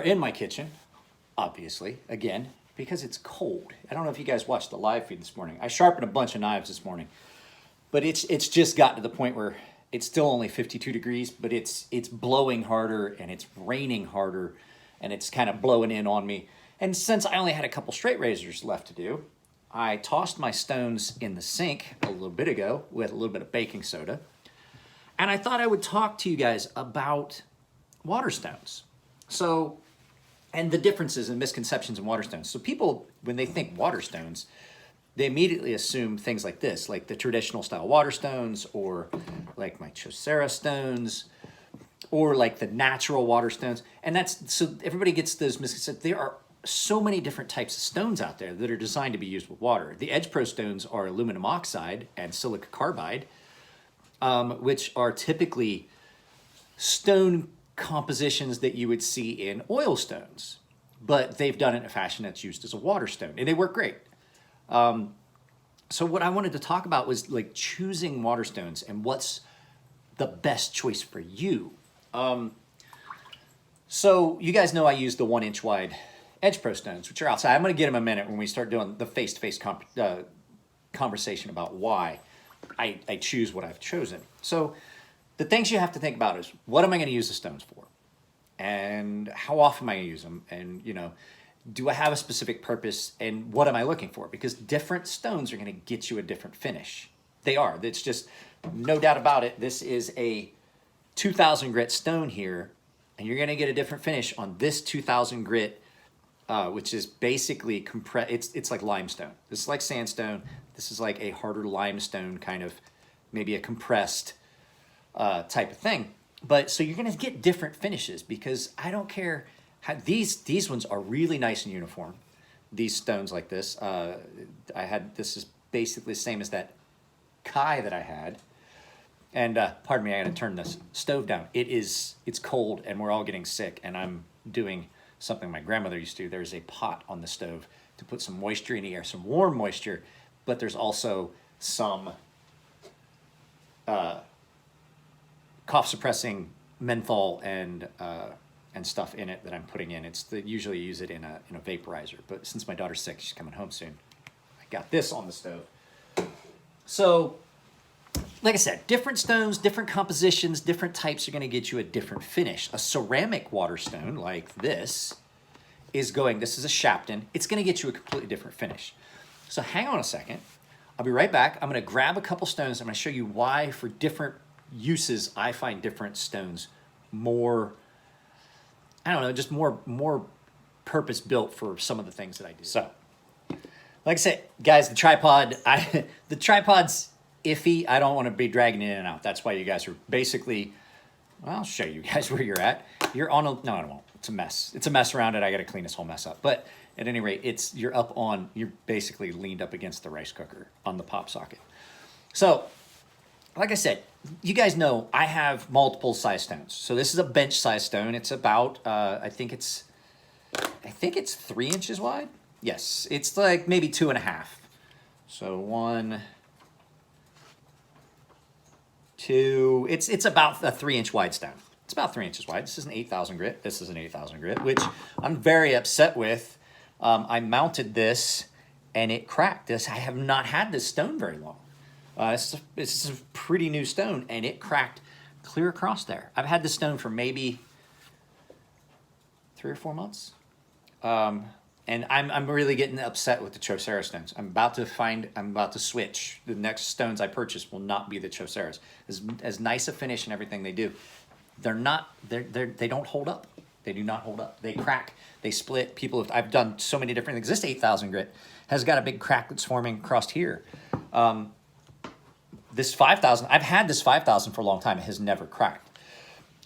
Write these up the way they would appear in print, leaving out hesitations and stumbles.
in my kitchen, obviously, again, because it's cold. I don't know if you guys watched the live feed this morning. I sharpened a bunch of knives this morning, but it's just gotten to the point where it's still only 52 degrees, but it's blowing harder and it's raining harder and it's kind of blowing in on me. And since I only had a couple straight razors left to do, I tossed my stones in the sink a little bit ago with a little bit of baking soda. And I thought I would talk to you guys about water stones. So, and the differences and misconceptions in water stones. So people, when they think water stones, they immediately assume things like this, like the traditional style water stones, or like my Chaucera stones, or like the natural water stones. And that's, so everybody gets those misconceptions. There are so many different types of stones out there that are designed to be used with water. The Edge Pro stones are aluminum oxide and silica carbide, which are typically stone compositions that you would see in oil stones, but they've done it in a fashion that's used as a water stone, and they work great. So what I wanted to talk about was like choosing water stones and what's the best choice for you. So you guys know I use the 1-inch wide Edge Pro stones, which are outside. I'm going to get them in a minute when we start doing the face-to-face conversation about why I choose what I've chosen. So the things you have to think about is, what am I going to use the stones for? And how often am I going to use them? And, you know, do I have a specific purpose? And what am I looking for? Because different stones are going to get you a different finish. They are. It's just no doubt about it. This is a 2000 grit stone here, and you're going to get a different finish on this 2000 grit, which is basically compressed. It's like limestone. This is like sandstone. This is like a harder limestone, kind of maybe a compressed type of thing. But so you're going to get different finishes, because I don't care how these ones are really nice and uniform. These stones like this, this is basically the same as that Kai that I had. And pardon me, I got to turn this stove down. It's cold and we're all getting sick, and I'm doing something my grandmother used to do. There's a pot on the stove to put some moisture in the air, some warm moisture, but there's also some cough suppressing menthol and stuff in it that I'm putting in. Usually use it in a vaporizer, but since my daughter's sick, she's coming home soon, I got this on the stove. So, like I said, different stones, different compositions, different types are going to get you a different finish. A ceramic water stone like this is a Shapton. It's going to get you a completely different finish. So hang on a second. I'll be right back. I'm going to grab a couple stones. I'm going to show you why, for different uses, I find different stones more, I don't know, just more purpose built for some of the things that I do. So, like I said, guys, the tripod's iffy. I don't want to be dragging it in and out. That's why you guys are basically, well, I'll show you guys where you're at. You're on no, I won't. It's a mess. It's a mess around it. I got to clean this whole mess up. But at any rate, you're basically leaned up against the rice cooker on the pop socket. So, like I said, you guys know I have multiple size stones. So this is a bench size stone. It's about, I think it's 3 inches wide. Yes, it's like maybe 2.5. So 1, 2, it's about a 3-inch wide stone. It's about 3 inches wide. This is an 8,000 grit. This is an 8,000 grit, which I'm very upset with. I mounted this and it cracked. I have not had this stone very long. This is a pretty new stone, and it cracked clear across there. I've had this stone for maybe 3 or 4 months. And I'm really getting upset with the Chaucera stones. I'm about to switch. The next stones I purchase will not be the Chauceras. As nice a finish and everything they do, they don't hold up. They do not hold up. They crack, they split. I've done so many different things. This 8,000 grit has got a big crack that's forming across here. This 5,000, I've had this 5,000 for a long time. It has never cracked.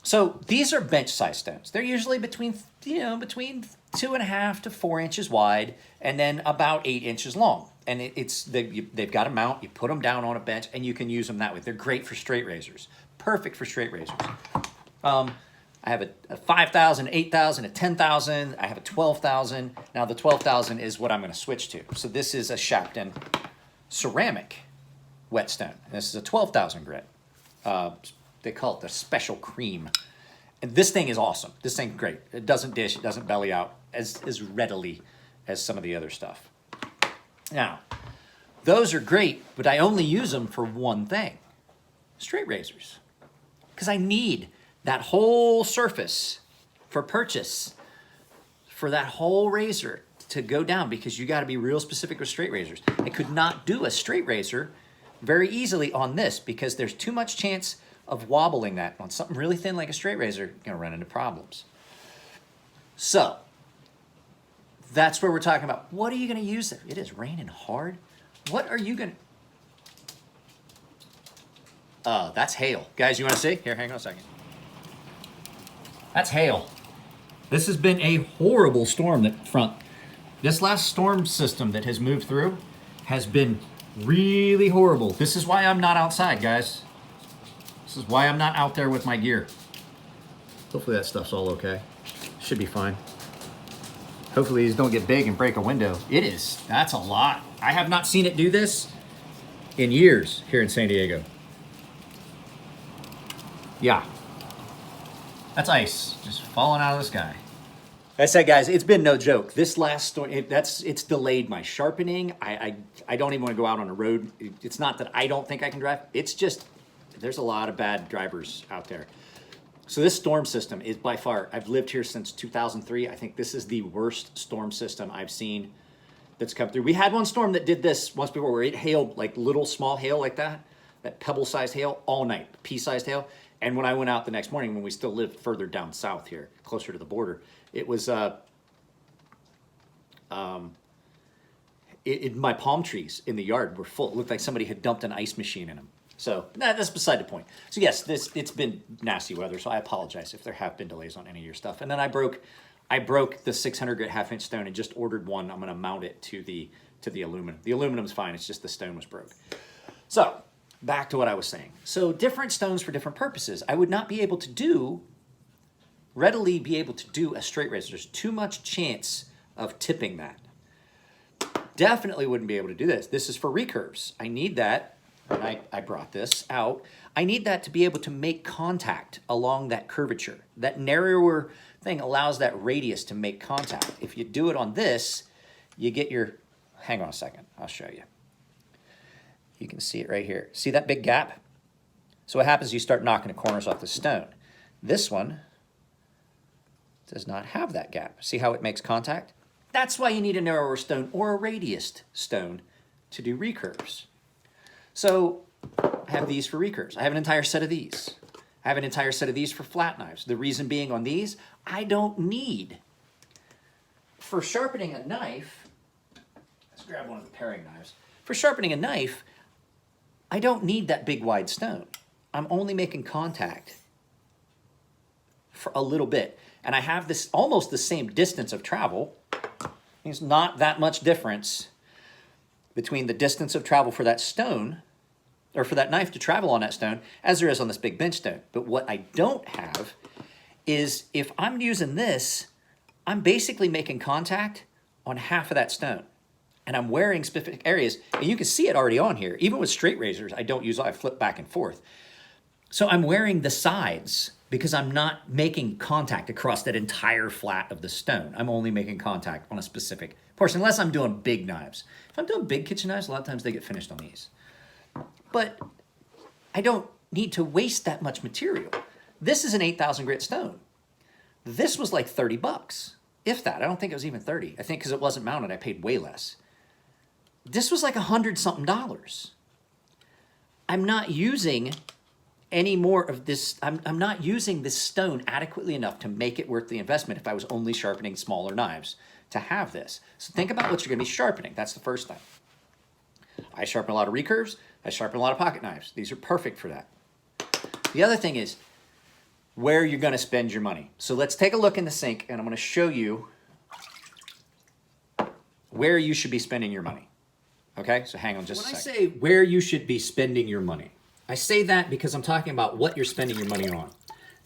So these are bench size stones. They're usually between 2.5 to 4 inches wide, and then about 8 inches long. And they've got a mount. You put them down on a bench, and you can use them that way. They're great for straight razors. Perfect for straight razors. I have a 5,000, 8,000, a 10,000. I have a 12,000. Now the 12,000 is what I'm going to switch to. So this is a Shapton ceramic whetstone. This is a 12,000 grit. They call it the special cream. And this thing is awesome. This thing's great. It doesn't dish, it doesn't belly out as readily as some of the other stuff. Now, those are great, but I only use them for one thing, straight razors. Because I need that whole surface for purchase, for that whole razor to go down, because you got to be real specific with straight razors. I could not do a straight razor very easily on this because there's too much chance of wobbling that. On something really thin like a straight razor, you're going to run into problems. So that's where we're talking about. What are you going to use there? It is raining hard. What are you going to... Oh, that's hail. Guys, you want to see? Here, hang on a second. That's hail. This has been a horrible storm front. This last storm system that has moved through has been really horrible. This is why I'm not outside, guys. This is why I'm not out there with my gear. Hopefully that stuff's all okay. Should be fine. Hopefully these don't get big and break a window. It is. That's a lot. I have not seen it do this in years here in San Diego. Yeah. That's ice just falling out of the sky. Like I said, guys, it's been no joke. This last storm, it's delayed my sharpening. I don't even want to go out on the road. It's not that I don't think I can drive. It's just, there's a lot of bad drivers out there. So this storm system is by far, I've lived here since 2003. I think this is the worst storm system I've seen that's come through. We had one storm that did this once before where it hailed like little small hail like that pebble-sized hail all night, pea-sized hail. And when I went out the next morning, when we still lived further down south here, closer to the border, it was my palm trees in the yard were full. It looked like somebody had dumped an ice machine in them. So that's beside the point. So yes, it's been nasty weather. So I apologize if there have been delays on any of your stuff. And then I broke the 600 grit half-inch stone and just ordered one. I'm going to mount it to the aluminum. The aluminum's fine. It's just the stone was broke. So back to what I was saying. So different stones for different purposes. I would not be able to readily be able to do a straight razor. There's too much chance of tipping that. Definitely wouldn't be able to do this. This is for recurves. I need that, and I brought this out. I need that to be able to make contact along that curvature. That narrower thing allows that radius to make contact. If you do it on this, you get your, hang on a second, I'll show you. You can see it right here. See that big gap? So what happens is you start knocking the corners off the stone. This one does not have that gap. See how it makes contact? That's why you need a narrower stone or a radiused stone to do recurves. So I have these for recurves. I have an entire set of these. I have an entire set of these for flat knives. The reason being on these, I don't need, for sharpening a knife, let's grab one of the paring knives. For sharpening a knife, I don't need that big wide stone. I'm only making contact for a little bit. And I have this almost the same distance of travel. There's not that much difference between the distance of travel for that stone, or for that knife to travel on that stone, as there is on this big bench stone. But what I don't have is, if I'm using this, I'm basically making contact on half of that stone. And I'm wearing specific areas, and you can see it already on here. Even with straight razors, I flip back and forth. So I'm wearing the sides because I'm not making contact across that entire flat of the stone. I'm only making contact on a specific portion, unless I'm doing big knives. If I'm doing big kitchen knives, a lot of times they get finished on these. But I don't need to waste that much material. This is an 8,000 grit stone. This was like 30 bucks, if that. I don't think it was even 30. I think because it wasn't mounted, I paid way less. This was like $100-something. I'm not using any more of this. I'm not using this stone adequately enough to make it worth the investment if I was only sharpening smaller knives to have this. So think about what you're going to be sharpening. That's the first thing. I sharpen a lot of recurves. I sharpen a lot of pocket knives. These are perfect for that. The other thing is where you're going to spend your money. So let's take a look in the sink, and I'm going to show you where you should be spending your money. Okay, so hang on just a second. When I say where you should be spending your money, I say that because I'm talking about what you're spending your money on.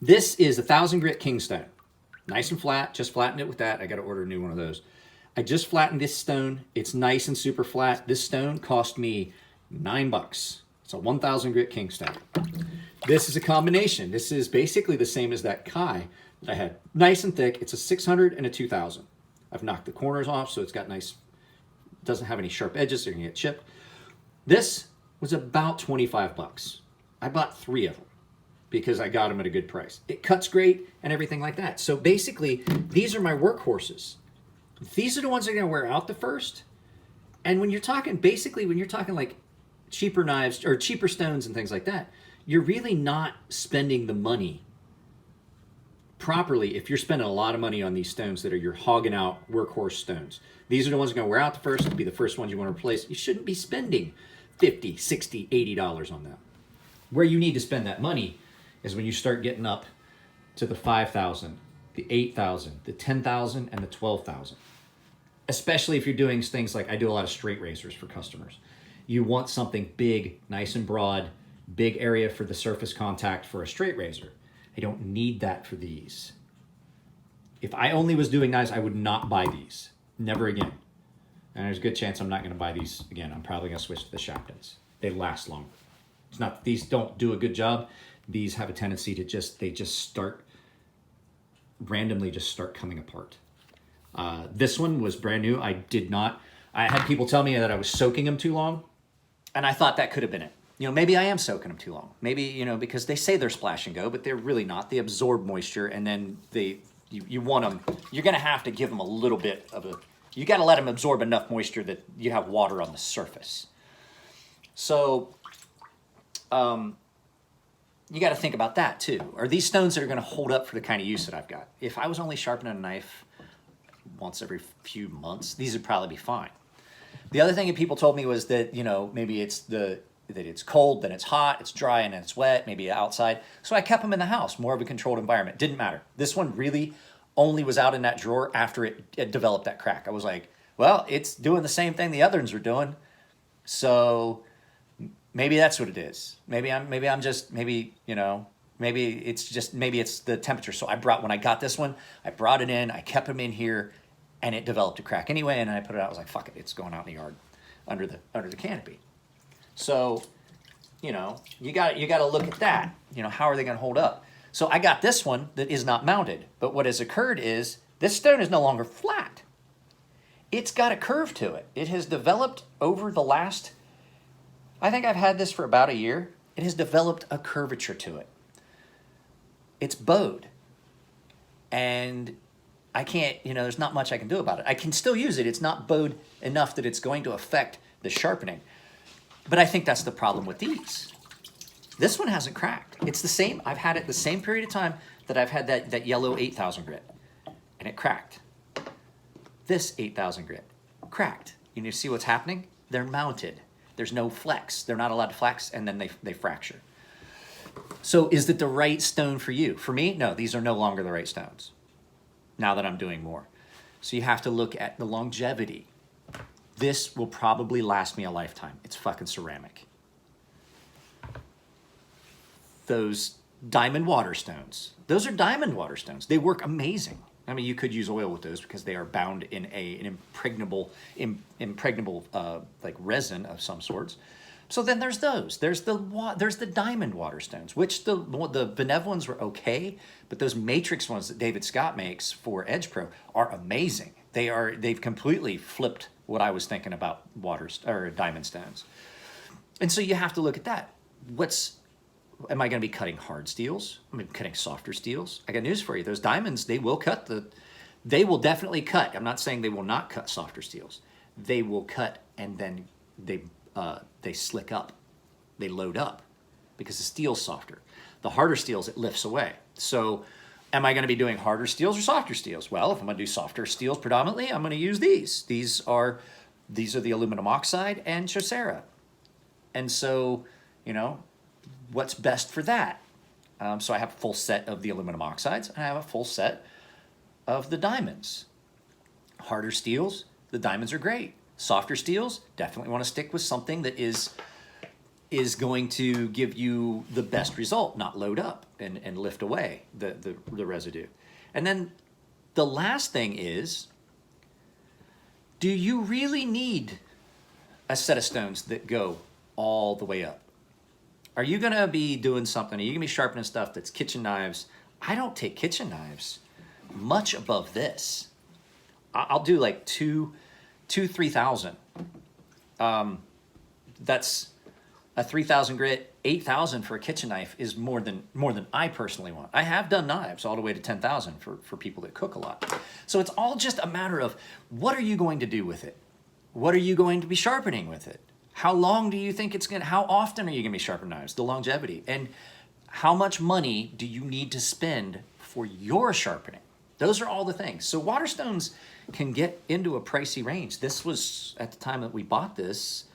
This is a 1,000 grit Kingstone. Nice and flat, just flattened it with that. I got to order a new one of those. I just flattened this stone. It's nice and super flat. This stone cost me $9. It's a 1,000 grit Kingstone. This is a combination. This is basically the same as that Kai that I had. Nice and thick. It's a 600 and a 2000. I've knocked the corners off, so it's got nice, doesn't have any sharp edges, so you're gonna get chipped. This was about 25 bucks. I bought 3 of them because I got them at a good price. It cuts great and everything like that. So basically, these are my workhorses. These are the ones that are gonna wear out the first. And when you're talking, basically, when you're talking like cheaper knives or cheaper stones and things like that, you're really not spending the money properly if you're spending a lot of money on these stones that are your hogging out workhorse stones. These are the ones that are going to wear out the first, to be the first ones you want to replace. You shouldn't be spending $50, $60, $80 on them. Where you need to spend that money is when you start getting up to the 5,000, the 8,000, the 10,000, and the 12,000. Especially if you're doing things like I do a lot of straight razors for customers. You want something big, nice and broad, big area for the surface contact for a straight razor. I don't need that for these. If I only was doing knives, I would not buy these. Never again. And there's a good chance I'm not going to buy these again. I'm probably going to switch to the shotguns. They last longer. It's not, these don't do a good job. These have a tendency to randomly start coming apart. This one was brand new. I had people tell me that I was soaking them too long, and I thought that could have been it. Maybe I am soaking them too long. Maybe, because they say they're splash and go, but they're really not. They absorb moisture, and then you want them, you're going to have to give them a little bit of you got to let them absorb enough moisture that you have water on the surface. So, you got to think about that too. Are these stones that are going to hold up for the kind of use that I've got? If I was only sharpening a knife once every few months, these would probably be fine. The other thing that people told me was that, maybe it's that it's cold, then it's hot, it's dry, and then it's wet, maybe outside. So I kept them in the house, more of a controlled environment. Didn't matter. This one really only was out in that drawer after it developed that crack. I was like, well, it's doing the same thing the other ones were doing. So maybe that's what it is. Maybe it's the temperature. So when I got this one, I brought it in, I kept them in here, and it developed a crack anyway, and I put it out. I was like, fuck it, it's going out in the yard under the canopy. So, you got to look at that. How are they going to hold up? So I got this one that is not mounted, but what has occurred is this stone is no longer flat. It's got a curve to it. It has developed over the last, I think I've had this for about a year. It has developed a curvature to it. It's bowed. And I can't, there's not much I can do about it. I can still use it. It's not bowed enough that it's going to affect the sharpening. But I think that's the problem with these. This one hasn't cracked. It's the same. I've had it the same period of time that I've had that yellow 8,000 grit, and it cracked. This 8,000 grit cracked. You see what's happening? They're mounted. There's no flex. They're not allowed to flex, and then they fracture. So is it the right stone for you? For me, no, these are no longer the right stones now that I'm doing more. So you have to look at the longevity. This will probably last me a lifetime. It's fucking ceramic. Those diamond water stones. Those are diamond water stones. They work amazing. I mean, you could use oil with those because they are bound in an impregnable like resin of some sorts. So then there's those. There's the diamond water stones, which the Benev ones were okay, but those matrix ones that David Scott makes for Edge Pro are amazing. They've completely flipped what I was thinking about diamond stones. And so you have to look at that. Am I going to be cutting hard steels? Am I cutting softer steels? I got news for you. Those diamonds, they will definitely cut. I'm not saying they will not cut softer steels. They will cut, and then they slick up. They load up because the steel's softer. The harder steels, it lifts away. So am I going to be doing harder steels or softer steels? Well, if I'm going to do softer steels predominantly, I'm going to use these. These are the aluminum oxide and Chaucera. And so, what's best for that? So I have a full set of the aluminum oxides, and I have a full set of the diamonds. Harder steels, the diamonds are great. Softer steels, definitely want to stick with something that is going to give you the best result, not load up and lift away the residue. And then the last thing is, do you really need a set of stones that go all the way up? Are you gonna be doing something? Are you gonna be sharpening stuff that's kitchen knives? I don't take kitchen knives much above this. I'll do like 3,000. That's a 3,000 grit. 8,000 for a kitchen knife is more than I personally want. I have done knives all the way to 10,000 for people that cook a lot. So it's all just a matter of what are you going to do with it? What are you going to be sharpening with it? How long do you think it's gonna? How often are you gonna be sharpening knives? The longevity, and how much money do you need to spend for your sharpening? Those are all the things. So Waterstones can get into a pricey range. This was, at the time that we bought this,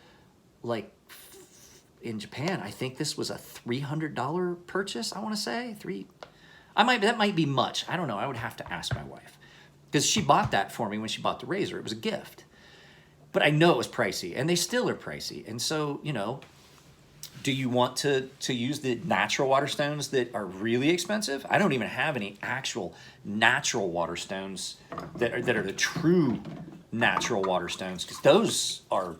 like in Japan, I think this was a $300 purchase, I want to say. That might be much. I don't know. I would have to ask my wife. Because she bought that for me when she bought the razor. It was a gift. But I know it was pricey, and they still are pricey. And so, you know, do you want to use the natural water stones that are really expensive? I don't even have any actual natural water stones that are the true natural water stones, because those are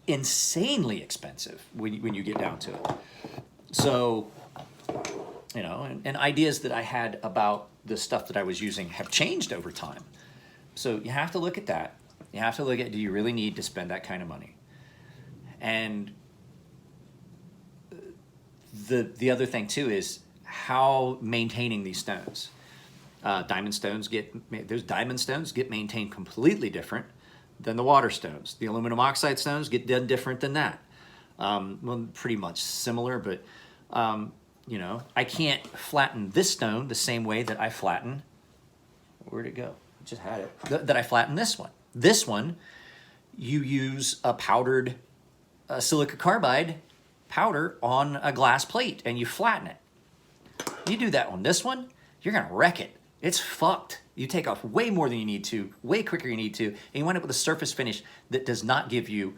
insanely expensive when you get down to it. So, you know, and ideas that I had about the stuff that I was using have changed over time. So you have to look at that. You have to look at, do you really need to spend that kind of money? And the other thing too is how maintaining these stones. Diamond stones get maintained completely different than the water stones. The aluminum oxide stones get done different than that. Well, pretty much similar, but you know, I can't flatten this stone the same way that I flatten. Where'd it go? I just had it. That I flatten this one. This one, you use a powdered silica carbide powder on a glass plate and you flatten it. You do that on this one, you're gonna wreck it. It's fucked. You take off way more than you need to, way quicker than you need to, and you wind up with a surface finish that does not give you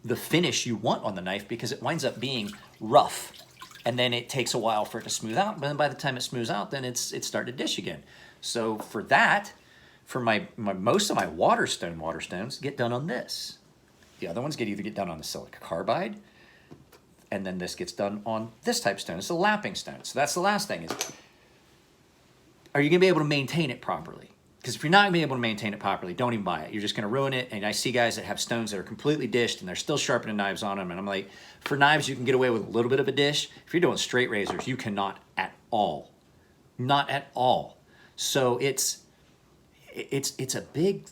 the finish you want on the knife, because it winds up being rough. And then it takes a while for it to smooth out, but then by the time it smooths out, then it's starting to dish again. So for that, for my most of my water stones get done on this. The other ones either get done on the silica carbide, and then this gets done on this type of stone. It's a lapping stone. So that's the last thing is, are you gonna be able to maintain it properly? Because if you're not gonna be able to maintain it properly, don't even buy it. You're just gonna ruin it. And I see guys that have stones that are completely dished and they're still sharpening knives on them. And I'm like, for knives, you can get away with a little bit of a dish. If you're doing straight razors, you cannot at all. Not at all. So it's a big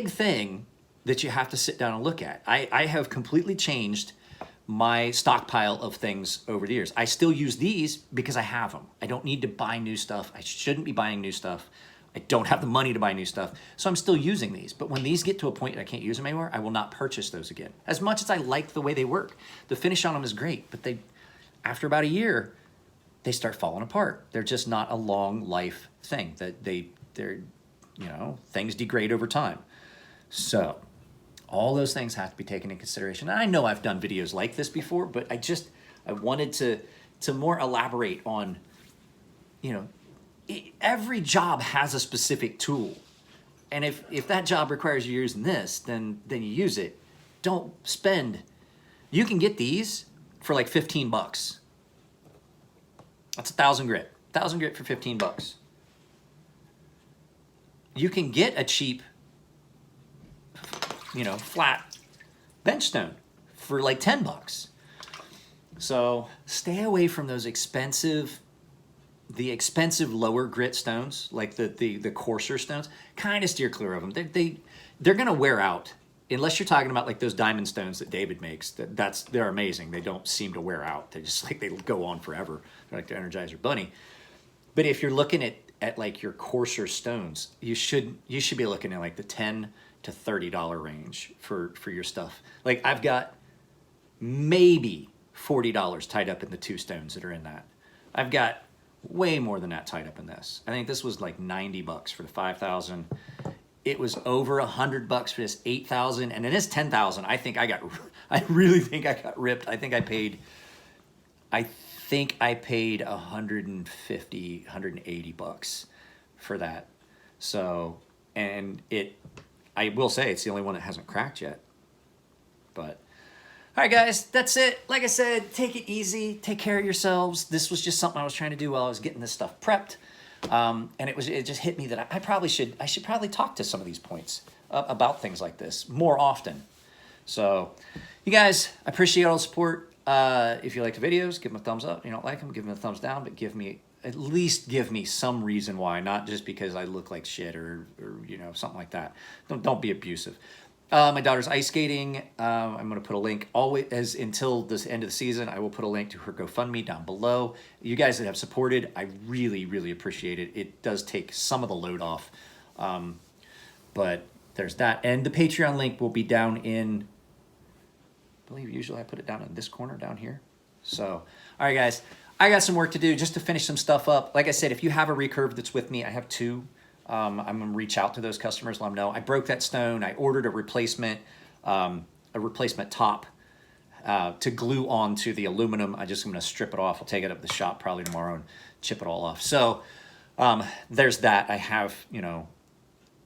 thing that you have to sit down and look at. I have completely changed my stockpile of things over the years. I still use these because I have them. I don't need to buy new stuff. I shouldn't be buying new stuff. I don't have the money to buy new stuff. So I'm still using these. But when these get to a point that I can't use them anymore, I will not purchase those again. As much as I like the way they work. The finish on them is great, but after about a year, they start falling apart. They're just not a long life thing. They're you know, things degrade over time. So all those things have to be taken into consideration. And I know I've done videos like this before, but I wanted to more elaborate on, you know, every job has a specific tool. And if that job requires you using this, then you use it. Don't spend, you can get these for like 15 bucks. That's 1,000 grit. 1,000 grit for 15 bucks. You can get a cheap, you know, flat bench stone for like 10 bucks. So stay away from those expensive lower grit stones, like the coarser stones. Kind of steer clear of them. They're gonna wear out, unless you're talking about like those diamond stones that David makes. They're amazing. They don't seem to wear out. They just like, they go on forever. They're like the Energizer Bunny. But if you're looking at like your coarser stones, you should be looking at like the $10 to $30 range for your stuff. Like I've got maybe $40 tied up in the two stones that are in that. I've got way more than that tied up in this. I think this was like 90 bucks for the 5,000. It was over 100 bucks for this 8,000, and it is 10,000. I really think I got ripped. I think I paid 150, 180 bucks for that. So, and I will say it's the only one that hasn't cracked yet. But All right, guys, that's it. Like I said, take it easy. Take care of yourselves. This was just something I was trying to do while I was getting this stuff prepped. And it just hit me that I should probably talk to some of these points about things like this more often. So you guys, I appreciate all the support. If you like the videos, give them a thumbs up. If you don't like them, give them a thumbs down, but at least give me some reason why, not just because I look like shit or something like that. Don't be abusive. My daughter's ice skating. I'm going to put a link always until this end of the season. I will put a link to her GoFundMe down below. You guys that have supported, I really, really appreciate it. It does take some of the load off. But there's that. And the Patreon link will be down in, I believe usually I put it down in this corner down here. So, all right, guys, I got some work to do just to finish some stuff up. Like I said, if you have a recurve that's with me, I have 2. I'm going to reach out to those customers, let them know. I broke that stone. I ordered a replacement top to glue onto the aluminum. I'm going to strip it off. I'll take it up to the shop probably tomorrow and chip it all off. So there's that. I have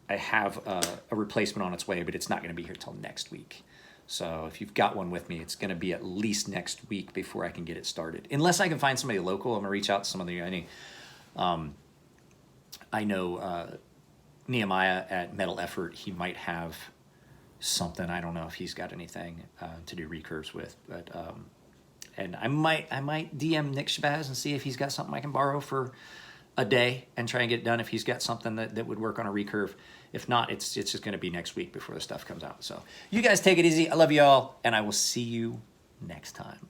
a replacement on its way, but it's not going to be here till next week. So if you've got one with me, it's going to be at least next week before I can get it started. Unless I can find somebody local, I'm going to reach out to some of the I know Nehemiah at Metal Effort, he might have something. I don't know if he's got anything to do recurves with, but and I might DM Nick Shabazz and see if he's got something I can borrow for a day and try and get it done if he's got something that would work on a recurve. If not, it's just going to be next week before the stuff comes out. So you guys take it easy. I love you all, and I will see you next time.